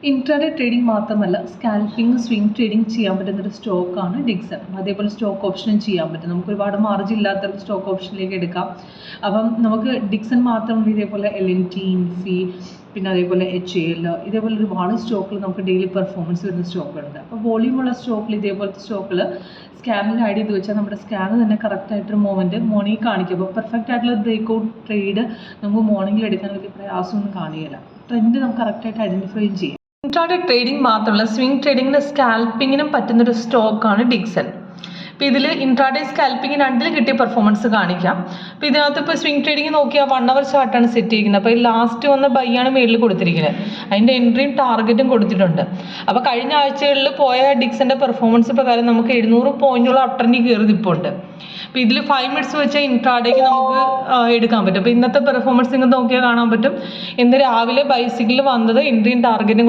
Intraday trading മാത്രമല്ല scalping swing trading ചെയ്യാൻ പറ്റുന്നൊരു സ്റ്റോക്കാണ് ഡിക്സൺ. അതേപോലെ സ്റ്റോക്ക് ഓപ്ഷനും ചെയ്യാൻ പറ്റും. നമുക്ക് ഒരുപാട് മാർജിൻ ഇല്ലാത്ത സ്റ്റോക്ക് ഓപ്ഷനിലേക്ക് എടുക്കാം. അപ്പം നമുക്ക് ഡിക്സൺ മാത്രമല്ല, ഇതേപോലെ LNT, ഇൻഫി, പിന്നെ അതേപോലെ HAL, ഇതേപോലെ ഒരുപാട് സ്റ്റോക്കിൽ നമുക്ക് ഡെയിലി പെർഫോമൻസ് വരുന്ന സ്റ്റോക്കുകളുണ്ട്. അപ്പോൾ വോളിയമുള്ള സ്റ്റോക്കിൽ ഇതേപോലത്തെ സ്റ്റോക്കിൽ സ്കാനിൽ ആഡ് ചെയ്ത് വെച്ചാൽ നമ്മുടെ സ്കാൻ തന്നെ കറക്റ്റായിട്ടൊരു മൂവ്മെൻറ്റ് മോർണിംഗ് കാണിക്കും. അപ്പോൾ പെർഫെക്റ്റ് ആയിട്ടുള്ള ബ്രേക്ക് ഔട്ട് ട്രേഡ് നമുക്ക് മോർണിംഗിൽ എടുക്കാൻ വലിയ പ്രയാസമൊന്നും കാണില്ല. ട്രെൻഡ് നമുക്ക് കറക്റ്റായിട്ട് ഐഡൻറ്റിഫൈ ചെയ്യാം. ഇൻട്രാഡേ ട്രേഡിംഗ് മാത്രമല്ല സ്വിംഗ് ട്രേഡിങ്ങിന് സ്കാൽപ്പിങ്ങിനും പറ്റുന്നൊരു സ്റ്റോക്കാണ് ഡിക്സൺ. അപ്പോൾ ഇതിൽ ഇൻട്രാഡേ സ്കാൽപ്പിംഗ് രണ്ടിലും കിട്ടിയ പെർഫോമൻസ് കാണിക്കാം. അപ്പോൾ ഇതിനകത്ത് ഇപ്പോൾ സ്വിംഗ് ട്രേഡിംഗ് നോക്കിയാൽ 1 അവർ ചാർട്ടാണ് സെറ്റ് ചെയ്യുന്നത്. അപ്പോൾ ഈ ലാസ്റ്റ് വന്ന ബൈയാണ് മേളിൽ കൊടുത്തിരിക്കുന്നത്. അതിൻ്റെ എൻട്രിയും ടാർഗറ്റും കൊടുത്തിട്ടുണ്ട്. അപ്പോൾ കഴിഞ്ഞ ആഴ്ചകളിൽ പോയ ഡിക്സൻ്റെ പെർഫോമൻസ് പ്രകാരം നമുക്ക് 700 പോയിന്റോളം അപ്ട്രെൻഡിൽ കയറി നിൽപ്പുണ്ട്. അപ്പോൾ ഇതിൽ 5 മിനിറ്റ്സ് വെച്ചാൽ ഇൻട്രാഡേക്ക് നമുക്ക് എടുക്കാൻ പറ്റും. അപ്പോൾ ഇന്നത്തെ പെർഫോമൻസ് നിങ്ങൾക്ക് നോക്കിയാൽ കാണാൻ പറ്റും. ഇന്ന് രാവിലെ ബൈസിക്കിൽ വന്നത് എൻട്രിയും ടാർഗറ്റും